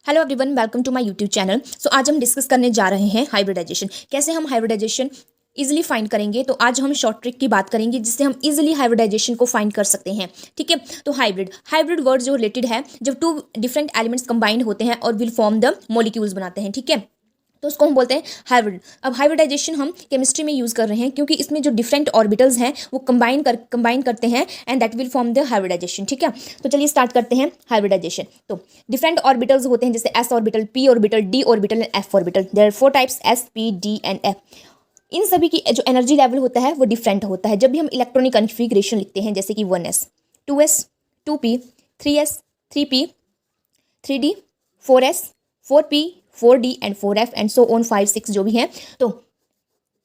Hello everyone, welcome to my YouTube channel. So आज हम discuss करने जा रहे हैं हाइब्रिडाइजेशन। कैसे हम हाइब्रिडाइजेशन इजीली फाइंड करेंगे। तो आज हम शॉर्ट ट्रिक की बात करेंगे जिससे हम इजीली हाइब्रिडाइजेशन को फाइंड कर सकते हैं। ठीक है, तो हाइब्रिड वर्ड जो रिलेटेड है जब टू डिफरेंट एलिमेंट्स कंबाइंड होते हैं और विल फॉर्म द मॉलिक्यूल्स बनाते हैं। ठीक है, तो उसको हम बोलते हैं हाइब्रिड। अब हाइब्रिडाइजेशन हम केमिस्ट्री में यूज़ कर रहे हैं क्योंकि इसमें जो डिफरेंट ऑर्बिटल्स हैं वो कंबाइन करते हैं and that will form the hybridization. ठीक है, तो चलिए स्टार्ट करते हैं हाइब्रिडाइजेशन। तो डिफरेंट ऑर्बिटल्स होते हैं जैसे S orbital, P orbital, D orbital and F orbital. There are 4 types, S, P, D and F. इन सभी की जो एनर्जी लेवल होता है वो डिफरेंट होता है। जब भी हम इलेक्ट्रॉनिक कन्फिग्रेशन लिखते हैं जैसे कि 1s, 2s, 2p, 3s, 3p, 3d, 4s, 4p, 4d and 4f and so on 5, 6 जो भी हैं। तो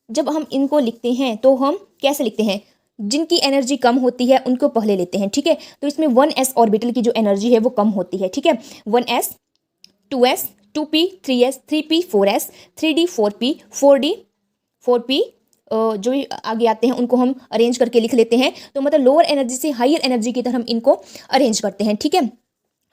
जब हम इनको लिखते हैं तो हम कैसे लिखते हैं? जिनकी एनर्जी कम होती है उनको पहले लेते हैं। ठीक है, तो इसमें 1s ऑर्बिटल की जो एनर्जी है वो कम होती है। ठीक है, 1s, 2s, 2p, 3s, 3p, 4s, 3d, 4p, 4d, 4p, जो भी आगे आते हैं उनको हम अरेंज करके लिख लेते हैं। तो मतलब लोअर एनर्जी से हायर एनर्जी की तरह हम इनको अरेंज करते हैं। ठीक है,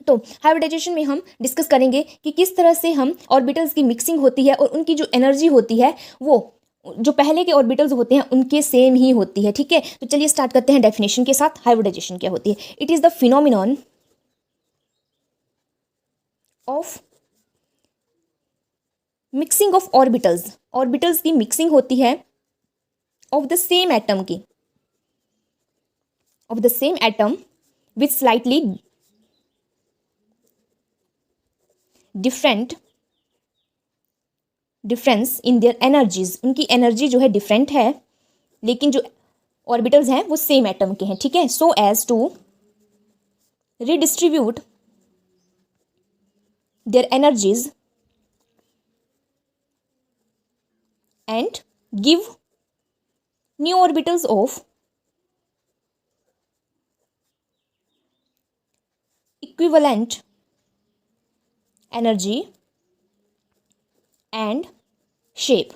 तो हाइब्रिडाइजेशन में हम डिस्कस करेंगे कि किस तरह से हम ऑर्बिटल्स की मिक्सिंग होती है और उनकी जो एनर्जी होती है वो जो पहले के ऑर्बिटल्स होते हैं उनके सेम ही होती है। ठीक है, तो चलिए स्टार्ट करते हैं डेफिनेशन के साथ। हाइब्रिडाइजेशन क्या होती है? It is the phenomenon of mixing of orbitals की मिक्सिंग होती है of the same atom with slightly difference in their energies. उनकी एनर्जी जो है डिफरेंट है लेकिन जो ऑर्बिटल्स हैं वो सेम एटम के हैं। ठीक है, so as to redistribute their energies and give new orbitals of equivalent energy and shape.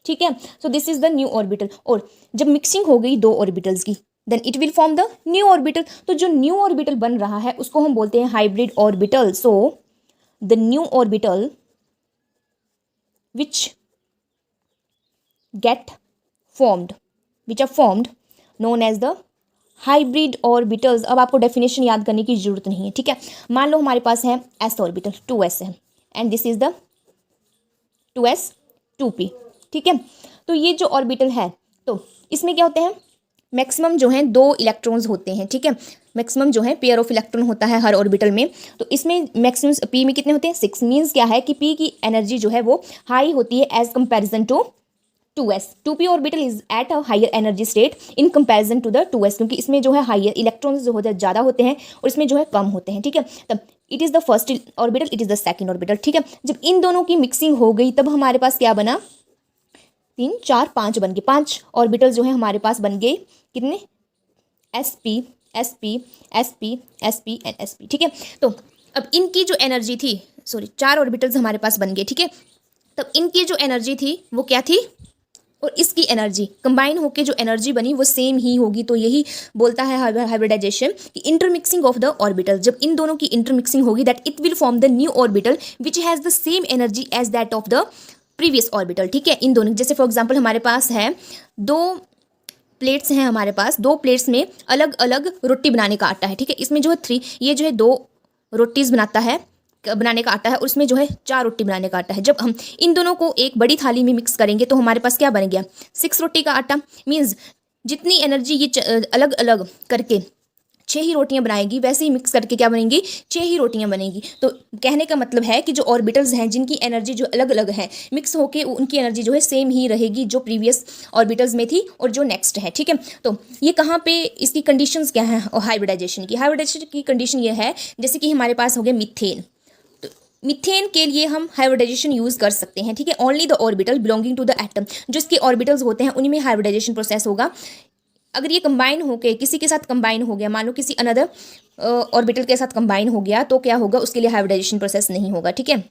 ठीक है, so this is the new orbital. और जब मिक्सिंग हो गई दो ऑर्बिटल्स की then it will form the new orbital. तो जो न्यू ऑर्बिटल बन रहा है उसको हम बोलते हैं hybrid orbital. So the new orbital which are formed known as the hybrid orbitals. अब आपको डेफिनेशन याद करने की जरूरत नहीं है। ठीक है, मान लो हमारे पास है एस ऑर्बिटल, 2s है and this is the 2s, 2p। ठीक है, तो ये जो ऑर्बिटल है तो इसमें क्या होते हैं? मैक्सिमम जो है 2 इलेक्ट्रॉन्स होते हैं। ठीक है, मैक्सिमम जो है पेयर ऑफ इलेक्ट्रॉन होता है हर ऑर्बिटल में। तो इसमें मैक्सिमम p में कितने होते हैं? 6। मीन्स क्या है कि p की एनर्जी जो है वो हाई होती है as comparison to 2s। 2p orbital is at a higher energy state in comparison to the 2s, क्योंकि इसमें जो है हायर इलेक्ट्रॉन्स जो होते हैं ज़्यादा होते हैं और इसमें जो है कम होते हैं। ठीक है, तब it is the first orbital, it is the second orbital. ठीक है, जब इन दोनों की मिक्सिंग हो गई तब हमारे पास क्या बना? 3, 4, 5 बन गए। 5 ऑर्बिटल जो है हमारे पास बन गए। कितने? sp, sp, sp, sp and sp। ठीक है, तो अब इनकी जो एनर्जी थी, 4 ऑर्बिटल्स हमारे पास बन गए। ठीक है, तब इनकी जो एनर्जी थी वो क्या थी और इसकी एनर्जी कंबाइन होकर जो एनर्जी बनी वो सेम ही होगी। तो यही बोलता है हाइब्रिडाइजेशन कि इंटरमिक्सिंग ऑफ द ऑर्बिटल। जब इन दोनों की इंटरमिक्सिंग होगी that it will form the new orbital which has the same energy as that of the previous orbital. ठीक है, इन दोनों जैसे फॉर एग्जाम्पल हमारे पास है 2 प्लेट्स हैं हमारे पास, 2 प्लेट्स में अलग अलग रोटी बनाने का आटा है। ठीक है, इसमें जो है 3, ये जो है 2 रोटीज़ बनाने का आटा है और उसमें जो है 4 रोटी बनाने का आटा है। जब हम इन दोनों को एक बड़ी थाली में मिक्स करेंगे तो हमारे पास क्या बन गया? 6 रोटी का आटा। मीन्स जितनी एनर्जी ये अलग अलग करके 6 ही रोटियां बनाएगी वैसे ही मिक्स करके क्या बनेंगी? 6 ही रोटियां बनेगी। तो कहने का मतलब है कि जो ऑर्बिटल्स हैं जिनकी एनर्जी जो अलग अलग है मिक्स होके उनकी एनर्जी जो है सेम ही रहेगी जो प्रीवियस ऑर्बिटल्स में थी और जो नेक्स्ट है। ठीक है, तो ये कहाँ पे इसकी कंडीशंस क्या है हाइब्रिडाइजेशन की कंडीशन ये है जैसे कि हमारे पास हो गया मीथेन। मीथेन के लिए हम हाइब्रिडाइजेशन यूज़ कर सकते हैं। ठीक है, only the orbital belonging to the atom, जो इसके ऑर्बिटल्स होते हैं उन्हीं में हाइब्रिडाइजेशन प्रोसेस होगा। अगर ये कंबाइन होके किसी के साथ कंबाइन हो गया, मान लो किसी अनदर ऑर्बिटल के साथ कंबाइन हो गया तो क्या होगा? उसके लिए हाइब्रिडाइजेशन प्रोसेस नहीं होगा। ठीक है,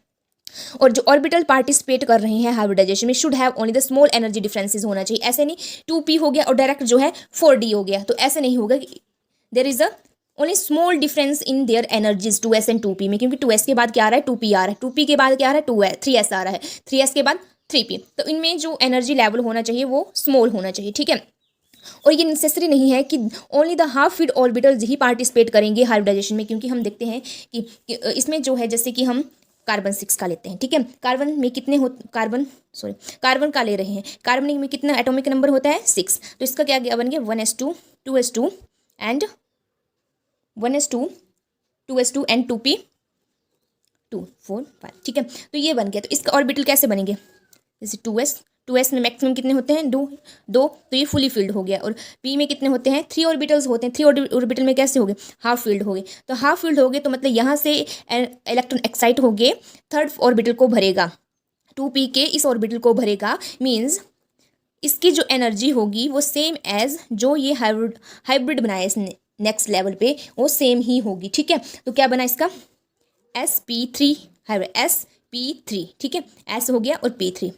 और जो ऑर्बिटल पार्टिसिपेट कर रहे हैं हाइब्रिडाइजेशन में should have only the small energy differences होना चाहिए। ऐसे नहीं 2p हो गया और डायरेक्ट जो है 4d हो गया, तो ऐसे नहीं होगा। There is a only small difference in their energies 2s and 2p में, क्योंकि 2s के बाद क्या आ रहा है 2p आ रहा है, 2p के बाद क्या आ रहा है 3s आ रहा है, 3s के बाद 3p, तो इनमें जो एनर्जी लेवल होना चाहिए वो स्मॉल होना चाहिए, ठीक है। और ये नेसेसरी नहीं है कि only the half field orbitals he participate करेंगे हाइब्रिडाइजेशन में, क्योंकि हम देखते हैं कि इसमें जो है जैसे कि हम कार्बन 6 का लेते हैं, ठीक है। कार्बन में कितने कार्बन का ले रहे हैं, कार्बन में कितना एटॉमिक नंबर होता है 6, तो इसका क्या बन गया 1s2 2s2 and 1s2 2s2 and 2p 2 4 5, ठीक है। तो ये बन गया, तो इसका ऑर्बिटल कैसे बनेंगे, जैसे 2s में मैक्सिमम कितने होते हैं 2 2, तो ये फुली फील्ड हो गया। और p में कितने होते हैं 3 ऑर्बिटल्स होते हैं, 3 ऑर्बिटल में कैसे हो गए हाफ फील्ड हो गए, तो हाफ फील्ड हो गए तो मतलब यहाँ से इलेक्ट्रॉन एक्साइट हो गए, थर्ड ऑर्बिटल को भरेगा, 2p के इस ऑर्बिटल को भरेगा, मीन्स इसकी जो एनर्जी होगी वो सेम एज जो ये हाइब्रिड बनाया इसने नेक्स्ट लेवल पे, वो सेम ही होगी, ठीक है। तो क्या बना इसका sp3 हाइब्रिड sp3, ठीक है, s हो गया और p3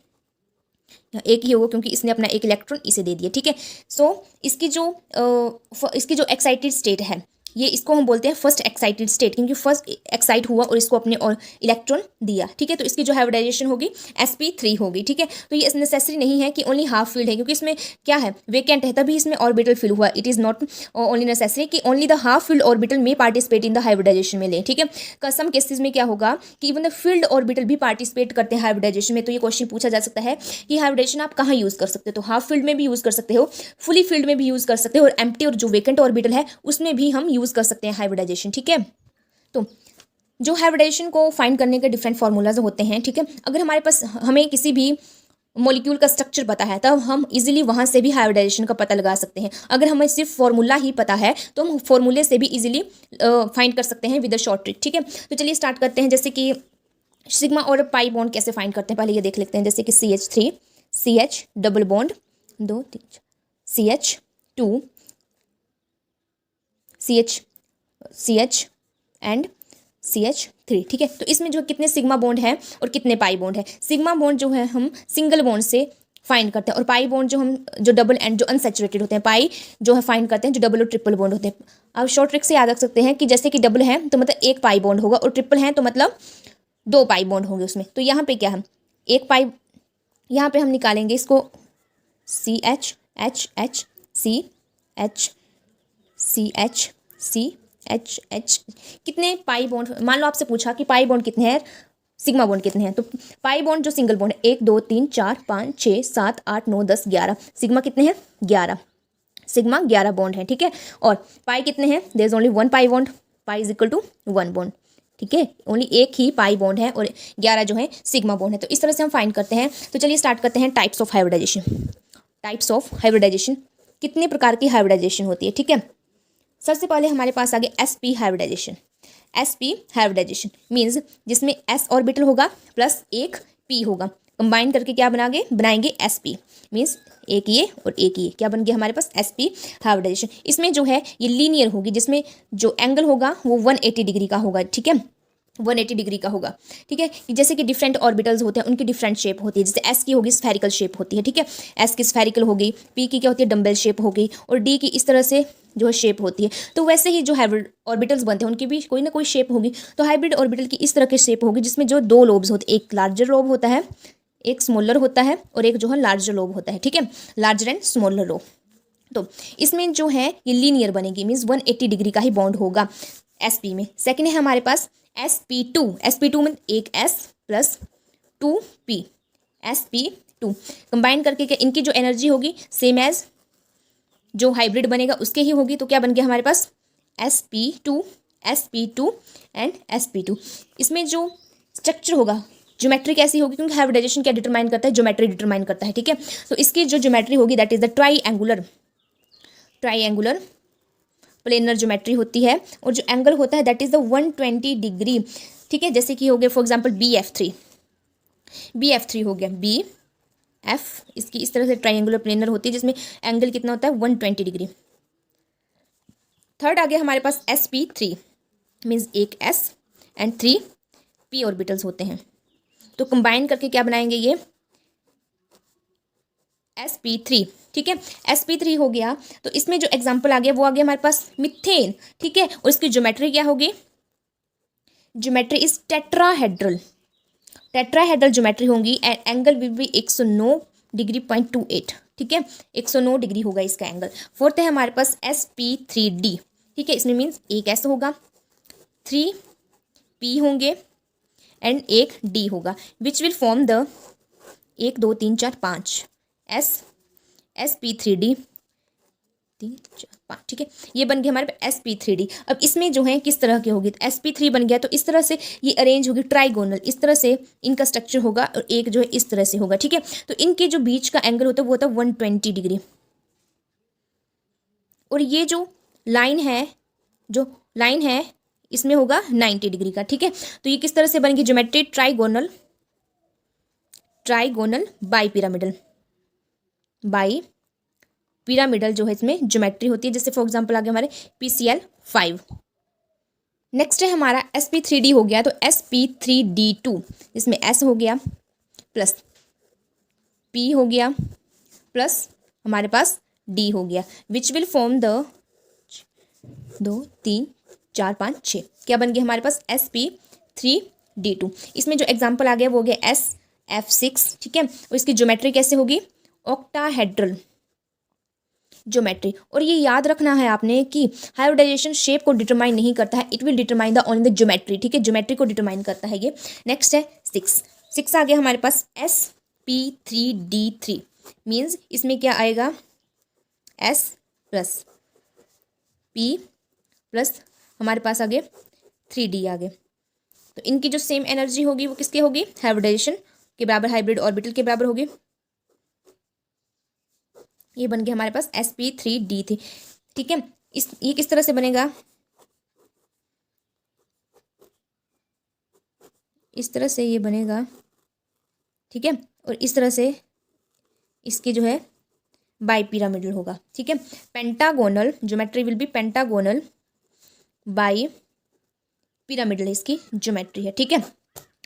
एक ही होगा क्योंकि इसने अपना एक इलेक्ट्रॉन इसे दे दिया, ठीक है। सो इसकी जो एक्साइटेड स्टेट है, ये इसको हम बोलते हैं फर्स्ट एक्साइटेड स्टेट, क्योंकि फर्स्ट एक्साइट हुआ और इसको अपने और इलेक्ट्रॉन दिया, ठीक है। तो इसकी जो हाइब्रिडाइजेशन होगी sp3 होगी, ठीक है। तो ये नेसेसरी नहीं है कि ओनली हाफ फील्ड है, क्योंकि इसमें क्या है वेकेंट है तभी इसमें ऑर्बिटल फिल हुआ, it is not only necessary कि only the half filled orbital में पार्टिसिपेट इन द हाइब्रिडाइजेशन में ले, ठीक है। कसम केसेस में क्या होगा कि इवन द फील्ड ऑर्बिटल भी पार्टिसिपेट करते हैं हाइब्रिडाइजेशन में, तो ये क्वेश्चन पूछा जा सकता है कि हाइब्रिडाइजेशन आप कहाँ यूज़ कर सकते हो, तो हाफ फील्ड में भी यूज़ कर सकते हो, फुली फील्ड में भी यूज़ कर सकते हो, और एम्प्टी और जो वेकेंट ऑर्बिटल है उसमें भी हम यूज़ कर सकते हैं हाइब्रिडाइजेशन, ठीक है। तो जो हाइब्रिडाइजेशन को फाइंड करने के डिफरेंट फार्मूलाज होते हैं, ठीक है। अगर हमारे पास हमें किसी भी मॉलिक्यूल का स्ट्रक्चर पता है तब हम इजीली वहाँ से भी हाइब्रिडाइजेशन का पता लगा सकते हैं। अगर हमें सिर्फ फार्मूला ही पता है तो हम फार्मूले से भी इजीली फाइंड कर सकते हैं विद अ शॉर्ट ट्रिक, ठीक है। तो चलिए स्टार्ट करते हैं, जैसे कि सिग्मा और पाई बॉन्ड कैसे फाइंड करते हैं पहले ये देख लेते हैं। जैसे कि CH3 CH double bond 2 3 CH2 CH and CH3, ठीक है। तो इसमें जो कितने सिग्मा बॉन्ड है और कितने पाई बॉन्ड है, सिग्मा बॉन्ड जो है हम सिंगल बॉन्ड से फाइंड करते हैं, और पाई बॉन्ड जो हम जो डबल एंड जो अनसैचुरेटेड होते हैं, पाई जो है फाइंड करते हैं जो डबल और ट्रिपल बॉन्ड होते हैं। अब शॉर्ट ट्रिक से याद रख सकते हैं कि जैसे कि डबल है तो मतलब एक पाई बॉन्ड होगा, और ट्रिपल है तो मतलब 2 पाई बॉन्ड होंगे उसमें। तो यहाँ पे क्या है एक पाई, यहाँ पे हम निकालेंगे इसको CH H H C H C H C H H, कितने पाई बॉन्ड, मान लो आपसे पूछा कि पाई बॉन्ड कितने हैं सिग्मा बॉन्ड कितने हैं, तो पाई बॉन्ड जो सिंगल बॉन्ड है 1 2 3 4 5 6 7 8 9 10 11, सिग्मा कितने हैं 11, सिग्मा 11 बॉन्ड है, ठीक है। और पाई कितने हैं, there is only 1 pi bond, pi is equal to 1 bond, ठीक है। ओनली एक ही पाई बॉन्ड है और 11 जो है सिग्मा बॉन्ड है। तो इस तरह से हम फाइंड करते हैं। तो चलिए स्टार्ट करते हैं types of hybridization. Types of hybridization, कितने प्रकार की हाइब्रिडाइजेशन होती है, ठीक है। सबसे पहले हमारे पास आ गया sp hybridization. sp hybridization means जिसमें s ऑर्बिटल होगा प्लस एक p होगा, कंबाइन करके क्या बनाएंगे sp, मीन्स एक ये और एक ये, क्या बन गया हमारे पास sp हाइब्रिडाइजेशन। इसमें जो है ये लीनियर होगी, जिसमें जो एंगल होगा वो 180 डिग्री का होगा, ठीक है, 180 डिग्री का होगा, ठीक है। जैसे कि डिफरेंट ऑर्बिटल्स होते हैं उनकी डिफरेंट शेप होती है, जैसे एस की होगी स्फेरिकल शेप होती है, ठीक है, एस की स्फेरिकल होगी, पी की क्या होती है डम्बेल शेप होगी, और डी की इस तरह से जो है शेप होती है। तो वैसे ही जो हाइब्रिड ऑर्बिटल्स बनते हैं उनकी भी कोई ना कोई शेप होगी। तो हाइब्रिड ऑर्बिटल की इस तरह की शेप होगी जिसमें जो 2 लोब्स होते हैं, एक लार्जर लोब होता है, एक स्मॉलर होता है, और एक जो है लार्जर लोब होता है, ठीक है, लार्जर एंड स्मॉलर लोब। तो इसमें जो है ये लीनियर बनेगी, मीन्स 180 डिग्री का ही बॉन्ड होगा sp में। सेकेंड है हमारे पास sp2 में एक s plus 2p, sp2 combine करके क्या इनकी जो एनर्जी होगी सेम एज जो हाइब्रिड बनेगा उसके ही होगी। तो क्या बन गया हमारे पास sp2 एंड sp2। इसमें जो स्ट्रक्चर होगा ज्योमेट्री कैसी होगी, क्योंकि हाइब्रिडाइजेशन क्या डिटरमाइन करता है, ज्योमेट्री डिटरमाइन करता है, ठीक है। तो इसकी जो ज्योमेट्री होगी that is the triangular planar geometry होती है, और जो एंगल होता है दैट इज द 120 डिग्री, ठीक है। जैसे कि हो गया फॉर एग्जांपल BF3 हो गया, BF, इसकी इस तरह से ट्राइएंगुलर प्लेनर होती है जिसमें एंगल कितना होता है 120 डिग्री। थर्ड आ गया हमारे पास sp3 मीन्स एक s एंड 3 p ऑर्बिटल्स होते हैं। तो कंबाइन करके क्या बनाएंगे ये sp3, ठीक है, sp3 हो गया। तो इसमें जो एग्जाम्पल आ गया वो आ गया हमारे पास मिथेन, ठीक है, और इसकी ज्योमेट्री क्या होगी, geometry is tetrahedral, tetrahedral geometry होगी and angle will be 109 degree .28, ठीक है, 109 डिग्री होगा इसका एंगल। फोर्थ है हमारे पास sp3d, ठीक है, इसमें मीन्स एक s होगा, 3 p होंगे एंड एक d होगा, which will form the 1 2 3 4 5 sp3d 3 4 5, ठीक है, ये बन गया हमारे पे sp3d। अब इसमें जो है किस तरह की होगी, तो sp3 बन गया तो इस तरह से ये अरेंज होगी ट्राइगोनल, इस तरह से इनका स्ट्रक्चर होगा और एक जो है इस तरह से होगा, ठीक है। तो इनके जो बीच का एंगल होता है वो होता है 120 डिग्री, और ये जो लाइन है इसमें होगा 90 डिग्री का, ठीक है। तो ये किस तरह से बनेगी ज्योमेट्री, ट्राइगोनल बाई पिरामिडल जो है इसमें ज्योमेट्री होती है। जैसे फॉर एग्जांपल आ गया हमारे PCl5। नेक्स्ट है हमारा sp3d हो गया, तो sp3d2 इसमें s हो गया प्लस p हो गया प्लस हमारे पास d हो गया, विच विल फॉर्म द 2 3 4 5 6, क्या बन गया हमारे पास sp3d2। इसमें जो एग्जाम्पल आ गया वो हो गया sf6, ठीक है, और इसकी ज्योमेट्री कैसे होगी, ऑक्टाहेड्रल ज्योमेट्री। और ये याद रखना है आपने कि हाइब्रिडाइजेशन शेप को डिटरमाइन नहीं करता है, it will determine the only the geometry, ठीक है, ज्योमेट्री को डिटरमाइन करता है ये। नेक्स्ट है 6 आ गया हमारे पास sp3d3, मीन्स इसमें क्या आएगा s प्लस p प्लस हमारे पास आगे 3d आ गए। तो इनकी जो सेम एनर्जी होगी वो किसके होगी, हाइब्रिडाइजेशन के बराबर, हाइब्रिड ऑर्बिटल के बराबर होगी। ये बन गया हमारे पास sp3d3, ठीक है। ये किस तरह से बनेगा, इस तरह से ये बनेगा, ठीक है, और इस तरह से इसकी जो है बाई पिरामिडल होगा, ठीक है। Pentagonal geometry will be pentagonal bi pyramidal इसकी ज्योमेट्री है, ठीक है।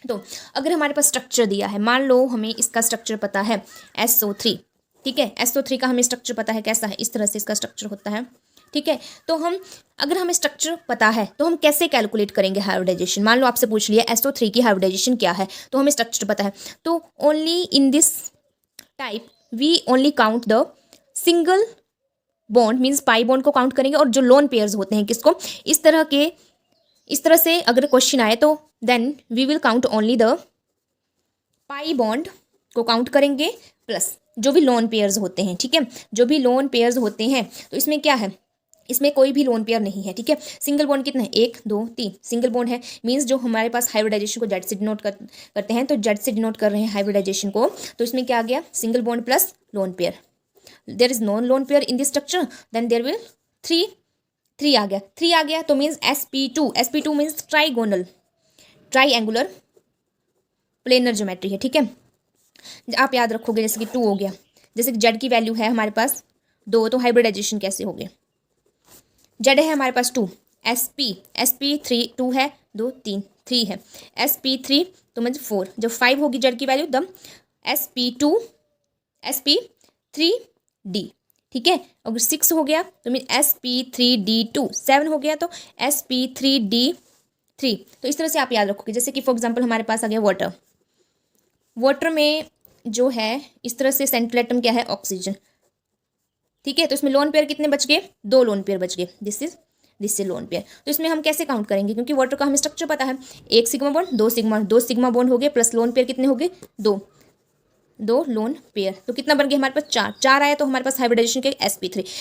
तो अगर हमारे पास स्ट्रक्चर दिया है, मान लो हमें इसका स्ट्रक्चर पता है SO3, ठीक है, SO3 का हमें स्ट्रक्चर पता है कैसा है, इस तरह से इसका स्ट्रक्चर होता है, ठीक है। तो अगर हमें स्ट्रक्चर पता है तो हम कैसे कैलकुलेट करेंगे हाइब्रिडाइजेशन। मान लो आपसे पूछ लिया SO3 की हाइब्रिडाइजेशन क्या है, तो हमें स्ट्रक्चर पता है, तो only in this type we only count the single bond, means pi bond को काउंट करेंगे, और जो लोन पेयर्स होते हैं किसको, इस तरह से अगर क्वेश्चन आए तो then we will count only the pi bond को काउंट करेंगे प्लस जो भी लोन पेयर्स होते हैं, ठीक है, जो भी लोन पेयर्स होते हैं। तो इसमें क्या है, इसमें कोई भी लोन पेयर नहीं है, ठीक है। सिंगल बॉन्ड कितने हैं, 1 2 3 सिंगल बॉन्ड है, मीन्स जो हमारे पास हाइब्रिडाइजेशन को जेड से डिनोट करते हैं, तो जेड से डिनोट कर रहे हैं हाइब्रिडाइजेशन को, तो इसमें क्या आ गया, single bond plus lone pair. There is non lone pair in this structure, then there will 3 आ गया तो means sp2 means triangular planar geometry है, ठीक है। आप याद रखोगे जैसे कि 2 हो गया, जैसे कि जेड की वैल्यू है हमारे पास 2, तो हाइब्रिडाइजेशन कैसे हो गया, जेड है हमारे पास 2, sp3 2 है, 2 3 है, sp3 तो मीन्स 4, जब 5 होगी जेड की वैल्यू तब sp3d, ठीक है। अगर 6 हो गया तो मीन sp3d2, 7 हो गया तो sp3d3। तो इस तरह से आप याद रखोगे, जैसे कि फॉर एग्जांपल हमारे पास आ गया वाटर में जो है इस तरह से सेंट्रल एटम क्या है, ऑक्सीजन, ठीक है। तो इसमें लोन पेयर कितने बच गए, 2 लोन पेयर बच गए, दिस इज लोन पेयर। तो इसमें हम कैसे काउंट करेंगे, क्योंकि वाटर का हमें स्ट्रक्चर पता है, 1 सिग्मा बॉन्ड 2 सिग्मा बॉन्ड हो गए प्लस लोन पेयर कितने हो गए, 2 लोन पेयर। तो कितना बन गया हमारे पास, 4 आया, तो हमारे पास हाइब्रिडाइजेशन के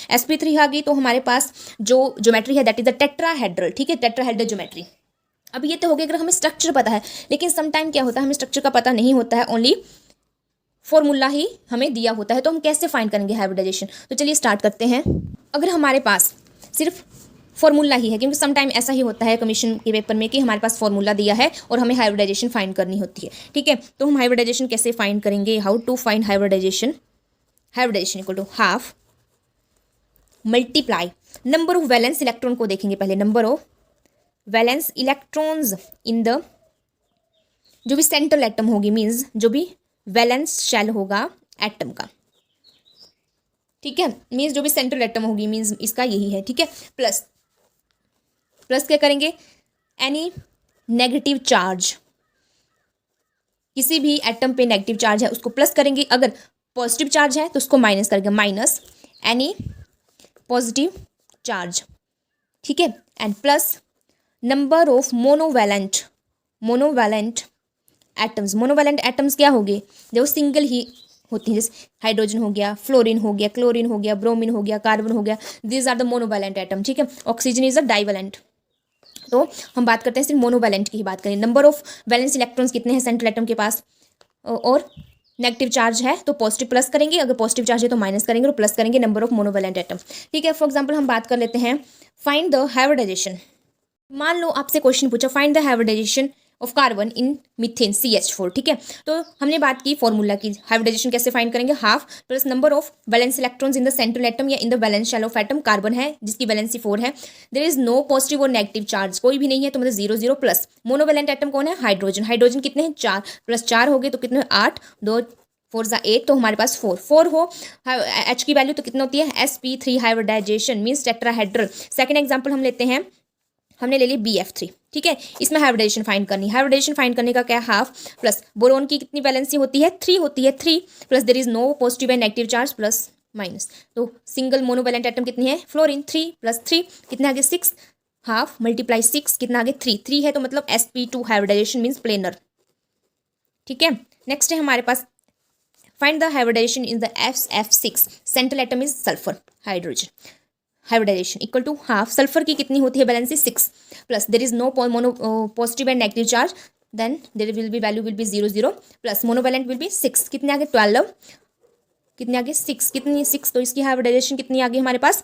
sp3 आ गई। तो हमारे पास जो ज्योमेट्री है दैट इज द टेट्राहेड्रल, ठीक है, टेट्राहेड्रल ज्योमेट्री। अब ये तो हो गया अगर हमें स्ट्रक्चर पता है, लेकिन समटाइम क्या होता है, हमें स्ट्रक्चर का पता नहीं होता है, ओनली फॉर्मूला ही हमें दिया होता है, तो हम कैसे फाइंड करेंगे हाइब्रिडाइजेशन। तो चलिए स्टार्ट करते हैं। अगर हमारे पास सिर्फ फॉर्मूला ही है, क्योंकि समटाइम ऐसा ही होता है कमीशन के पेपर में कि हमारे पास फॉर्मूला दिया है और हमें हाइब्रिडाइजेशन फाइंड करनी होती है, ठीक है। तो हम हाइब्रिडाइजेशन कैसे फाइंड करेंगे, how to find hybridization equal to half multiply number of valence electron को देखेंगे पहले, number of valence electrons in the, जो भी सेंट्रल एटम होगी, मीन्स जो भी वैलेंस शेल होगा एटम का, ठीक है, मीन्स जो भी सेंट्रल एटम होगी मीन्स इसका यही है, ठीक है। प्लस प्लस क्या करेंगे, एनी नेगेटिव चार्ज, किसी भी एटम पे नेगेटिव चार्ज है उसको प्लस करेंगे, अगर पॉजिटिव चार्ज है तो उसको माइनस करेंगे, माइनस एनी पॉजिटिव चार्ज, ठीक है। And plus number of monovalent atoms क्या हो गए, जो सिंगल ही होती हैं, जैसे हाइड्रोजन हो गया, फ्लोरीन हो गया, क्लोरीन हो गया, ब्रोमीन हो गया, कार्बन हो गया, these are the monovalent atom, ठीक है। Oxygen is a divalent. तो हम बात करते हैं सिर्फ मोनोवैलेंट की ही बात करें। नंबर ऑफ वैलेंस इलेक्ट्रॉन्स कितने हैं सेंट्रल एटम के पास, और नेगेटिव चार्ज है तो पॉजिटिव प्लस करेंगे, अगर पॉजिटिव चार्ज है तो माइनस करेंगे और प्लस करेंगे नंबर ऑफ मोनोवैलेंट एटम, ठीक है। फॉर एग्जांपल हम बात कर लेते हैं, फाइंड द हाइब्रिडाइजेशन। मान लो आपसे क्वेश्चन पूछा, find the hybridization of carbon in methane CH4, ठीक है। तो हमने बात की फॉर्मूला की, हाइब्रिडाइजेशन कैसे फाइंड करेंगे, half plus number of valence electrons in the central atom या in the valence shell of atom, carbon है जिसकी वैलेंसी 4 है, देयर इज नो पॉजिटिव और नेगेटिव चार्ज, कोई भी नहीं है तो मतलब 0 0 प्लस मोनोवैलेंट एटम कौन है, हाइड्रोजन कितने हैं 4, प्लस 4 हो गए तो कितने 8, 2 4 ज़ा 8 तो हमारे पास 4 हो, H की वैल्यू तो कितना होती है sp3 hybridization means tetrahedral. Second example हम लेते हैं, हमने ले ली BF3, ठीक है। इसमें हाइब्रिडाइजेशन फाइंड करनी, हाइब्रिडाइजेशन फाइंड करने का क्या, हाफ प्लस बोरोन की कितनी वैलेंसी होती है 3 होती है, 3 plus there is no positive and negative charge plus minus, तो सिंगल मोनोवैलेंट एटम कितनी है फ्लोरीन 3 प्लस 3 कितने आगे 6, हाफ मल्टीप्लाई 6 कितना आगे 3 है तो मतलब sp2 हाइब्रिडाइजेशन मीन्स प्लेनर, ठीक है। नेक्स्ट है हमारे पास, find the hybridization in the SF6 central atom is sulphur hydrogen, hybridization equal to half, sulphur की कितनी होती है valency 6 plus there is no positive and negative charge, then there will be value will be 0 0 plus monovalent will be 6 कितने आगे 12 कितने आगे 6 कितनी 6 तो इसकी हाइब्रिडाइजेशन कितनी आगे हमारे पास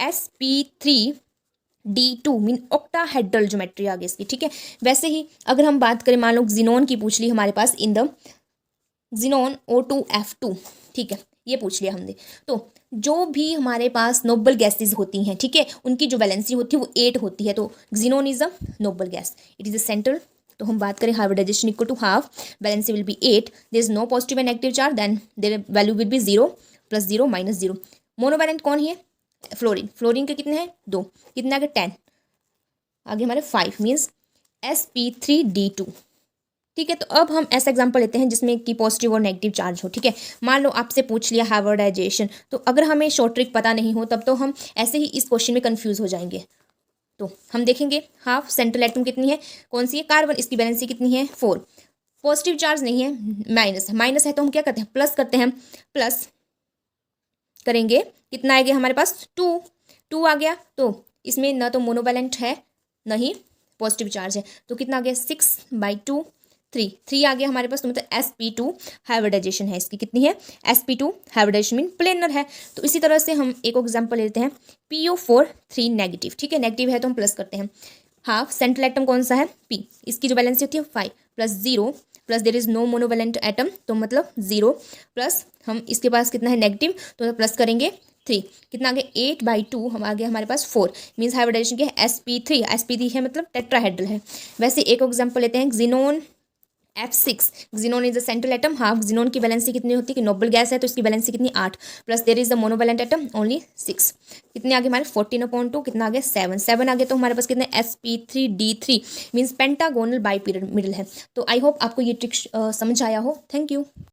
sp3d2 मीन ऑक्टाहेड्रल ज्योमेट्री आगे इसकी, ठीक है। वैसे ही अगर हम बात करें मान लो जिनोन की पूछ ली हमारे पास, इन द जिनोन O2F2, ठीक है ये पूछ लिया हमने, तो जो भी हमारे पास नोबल गैसेज होती हैं, ठीक है, उनकी जो वैलेंसी होती है वो 8 होती है, तो xenon is a noble gas, it is a central. तो हम बात करें hybridization equal to half, valency will be 8, there is no positive and negative charge, then their value will be 0 plus 0 minus 0। Monovalent कौन है fluorine के कितने हैं 2, कितने आगे 10 आगे हमारे 5 मीन्स sp3d2, ठीक है। तो अब हम ऐसा एग्जांपल लेते हैं जिसमें कि पॉजिटिव और नेगेटिव चार्ज हो, ठीक है। मान लो आपसे पूछ लिया हाइब्रिडाइजेशन, तो अगर हमें शॉर्ट ट्रिक पता नहीं हो तब तो हम ऐसे ही इस क्वेश्चन में कंफ्यूज हो जाएंगे। तो हम देखेंगे हाफ सेंट्रल एटम कितनी है, कौन सी है कार्बन, इसकी वैलेंसी कितनी है 4, पॉजिटिव चार्ज नहीं है माइनस है तो हम क्या करते हैं प्लस करते हैं, प्लस करेंगे कितना आएगा हमारे पास 2 आ गया, तो इसमें ना तो मोनोवैलेंट है ना ही पॉजिटिव चार्ज है, तो कितना आ गया 6/2 3 आ गया हमारे पास, तो मतलब sp2 हाइब्रिडाइजेशन है इसकी, कितनी है sp2 हाइब्रिडाइजेशन मीन प्लेनर है। तो इसी तरह से हम एक एग्जांपल लेते हैं PO4 3 नेगेटिव, ठीक है, नेगेटिव है तो हम प्लस करते हैं, हाफ सेंट्रल एटम कौन सा है P, इसकी जो वैलेंसी होती है 5 plus 0 plus there is no monovalent atom तो मतलब 0 प्लस हम इसके पास कितना है नेगेटिव तो प्लस करेंगे 3 कितना आगे 8/2 हम आगे हमारे पास 4 मीन्स हाइब्रिडाइजेशन क्या है sp3 है मतलब टेट्राहेड्रल है। वैसे एक एग्जांपल लेते हैं xenon F6, xenon is the central atom, half xenon की वैलेंसी कितनी होती है कि नोबल गैस है तो इसकी वैलेंसी कितनी 8 plus there is the monovalent atom only 6, कितने आगे हमारे 14/2 कितना आगे 7 आगे, तो हमारे पास कितने sp3d3 मीन्स पेंटागोनल बाइपिरामिडल है। तो आई होप आपको ये ट्रिक समझ आया हो, थैंक यू।